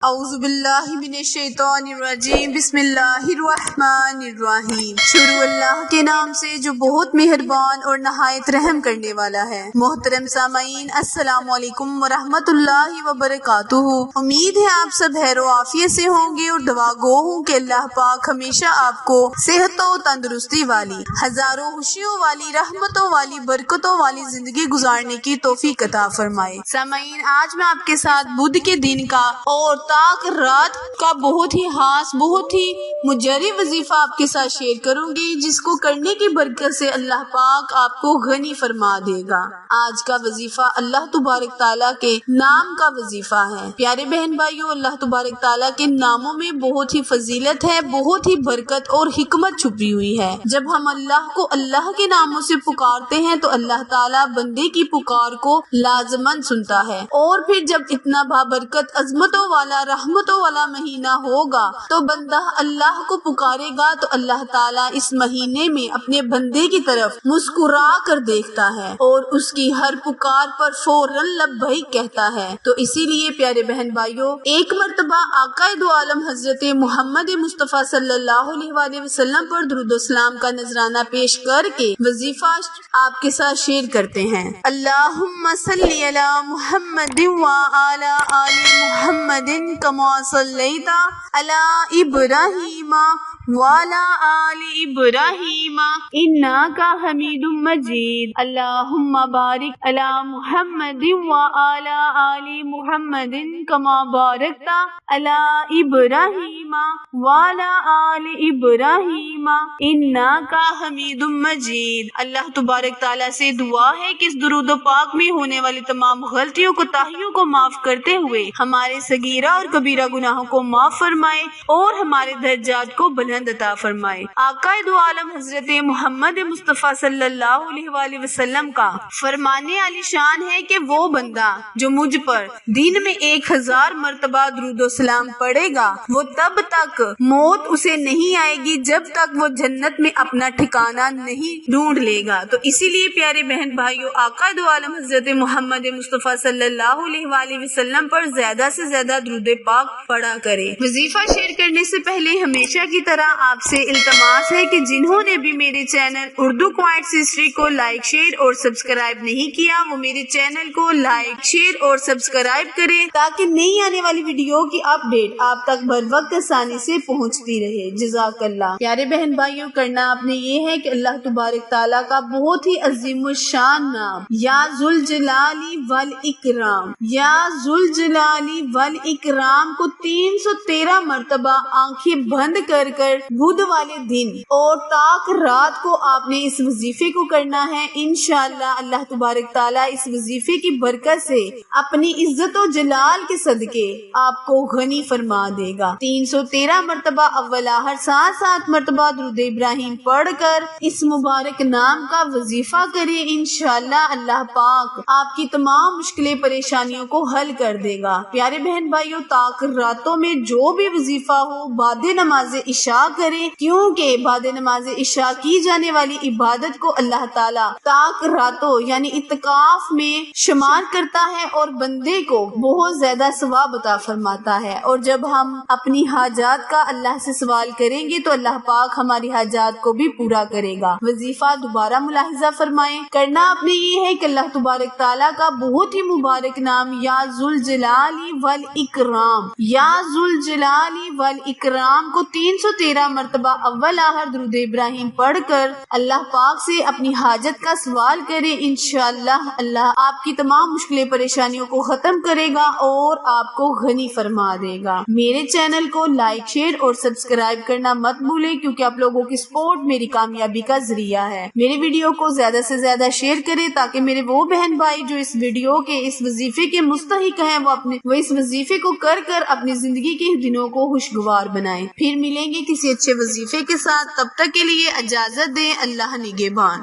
اعوذ باللہ من الشیطان الرجیم بسم اللہ الرحمن الرحیم۔ شروع اللہ کے نام سے جو بہت مہربان اور نہایت رحم کرنے والا ہے۔ محترم سامعین، السلام علیکم ورحمۃ اللہ وبرکاتہ۔ امید ہے آپ سب خیر و عافیت سے ہوں گے اور دعا گو ہوں کہ اللہ پاک ہمیشہ آپ کو صحت و تندرستی والی، ہزاروں خوشیوں والی، رحمتوں والی، برکتوں والی زندگی گزارنے کی توفیق عطا فرمائے۔ سامعین، آج میں آپ کے ساتھ بدھ کے دن کا اور تاک رات کا بہت ہی خاص، بہت ہی مجرب وظیفہ آپ کے ساتھ شیئر کروں گی، جس کو کرنے کی برکت سے اللہ پاک آپ کو غنی فرما دے گا۔ آج کا وظیفہ اللہ تبارک تعالیٰ کے نام کا وظیفہ ہے۔ پیارے بہن بھائیوں، اللہ تبارک تعالیٰ کے ناموں میں بہت ہی فضیلت ہے، بہت ہی برکت اور حکمت چھپی ہوئی ہے۔ جب ہم اللہ کو اللہ کے ناموں سے پکارتے ہیں تو اللہ تعالیٰ بندے کی پکار کو لازماً سنتا ہے، اور پھر جب اتنا بابرکت، عظمتوں والا، رحمتوں والا مہینہ ہوگا تو بندہ اللہ کو پکارے گا تو اللہ تعالیٰ اس مہینے میں اپنے بندے کی طرف مسکرا کر دیکھتا ہے اور اس کی ہر پکار پر فوراً لبیک کہتا ہے۔ تو اسی لیے پیارے بہن بھائیوں، ایک مرتبہ آقا دو عالم حضرت محمد مصطفیٰ صلی اللہ علیہ وآلہ وسلم پر درود و سلام کا نذرانہ پیش کر کے وظیفہ آپ کے ساتھ شیئر کرتے ہیں۔ اللہم صلی علی محمد وعلی آل محمد کما صلیت علی ابراہیم وعلی آل ابراہیم انک حمید مجید۔ اللہم بارک علی محمد وعلی آل محمد کما بارکت علی ابراہیم وعلی آل ابراہیم انک حمید مجید۔ اللہ تبارک تعالیٰ سے دعا ہے کہ اس درود و پاک میں ہونے والی تمام غلطیوں کوتاہیوں کو معاف کرتے ہوئے ہمارے صغیرہ اور کبیرہ گناہوں کو معاف فرمائے اور ہمارے درجات کو بلند عطا فرمائے۔ آقا دو عالم حضرت محمد مصطفیٰ صلی اللہ علیہ وآلہ وسلم کا فرمانے عالی شان ہے کہ وہ بندہ جو مجھ پر دن میں 1000 مرتبہ درود و سلام پڑھے گا، وہ تب تک موت اسے نہیں آئے گی جب تک وہ جنت میں اپنا ٹھکانہ نہیں ڈھونڈ لے گا۔ تو اسی لیے پیارے بہن بھائیوں، آقا دو عالم حضرت محمد مصطفیٰ صلی اللہ علیہ وآلہ وسلم پر زیادہ سے زیادہ درود پاک پڑھا کرے۔ وظیفہ شیئر کرنے سے پہلے ہمیشہ کی طرح آپ سے التماس ہے کہ جنہوں نے بھی میرے چینل اردو کوائٹس ہسٹری کو لائک، شیئر اور سبسکرائب نہیں کیا، وہ میرے چینل کو لائک، شیئر اور سبسکرائب کریں تاکہ نئی آنے والی ویڈیو کی اپڈیٹ آپ تک بر وقت آسانی سے پہنچتی رہے۔ جزاک اللہ۔ پیارے بہن بھائیوں، کرنا آپ نے یہ ہے کہ اللہ تبارک تعالیٰ کا بہت ہی عظیم الشان نام یا ذوالجلال والاکرام، یا ذوالجلال والاکرام کو 313 مرتبہ آنکھیں بند کر بدھ والے دن اور تاک رات کو آپ نے اس وظیفے کو کرنا ہے۔ انشاءاللہ اللہ تبارک تعالیٰ اس وظیفے کی برکت سے اپنی عزت و جلال کے صدقے آپ کو غنی فرما دے گا۔ 313 مرتبہ اول آخر 7 مرتبہ درود ابراہیم پڑھ کر اس مبارک نام کا وظیفہ کریں۔ انشاءاللہ اللہ پاک آپ کی تمام مشکلیں، پریشانیوں کو حل کر دے گا۔ پیارے بہن بھائیوں، تاک راتوں میں جو بھی وظیفہ ہو بعد نماز عشاء کریں، کیونکہ بعد نماز عشاء کی جانے والی عبادت کو اللہ تعالیٰ تاک راتوں یعنی اعتکاف میں شمار کرتا ہے اور بندے کو بہت زیادہ ثواب عطا فرماتا ہے۔ اور جب ہم اپنی حاجات کا اللہ سے سوال کریں گے تو اللہ پاک ہماری حاجات کو بھی پورا کرے گا۔ وظیفہ دوبارہ ملاحظہ فرمائیں۔ کرنا آپ نے یہ ہے کہ اللہ تبارک تعالیٰ کا بہت ہی مبارک نام یا ذوالجلال والاکرام، یا ذوالجلال والاکرام کو 313 مرتبہ اول آخر درود ابراہیم پڑھ کر اللہ پاک سے اپنی حاجت کا سوال کریں۔ انشاءاللہ اللہ آپ کی تمام مشکلیں، پریشانیوں کو ختم کرے گا اور آپ کو غنی فرما دے گا۔ میرے چینل کو لائک، شیئر اور سبسکرائب کرنا مت بھولیں، کیونکہ آپ لوگوں کی سپورٹ میری کامیابی کا ذریعہ ہے۔ میری ویڈیو کو زیادہ سے زیادہ شیئر کریں تاکہ میرے وہ بہن بھائی جو اس ویڈیو کے، اس وظیفے کے مستحق ہیں، وہ اس وظیفے کو کر اپنی زندگی کے دنوں کو خوشگوار بنائیں۔ پھر ملیں گے کسی اچھے وظیفے کے ساتھ، تب تک کے لیے اجازت دیں۔ اللہ نگہبان۔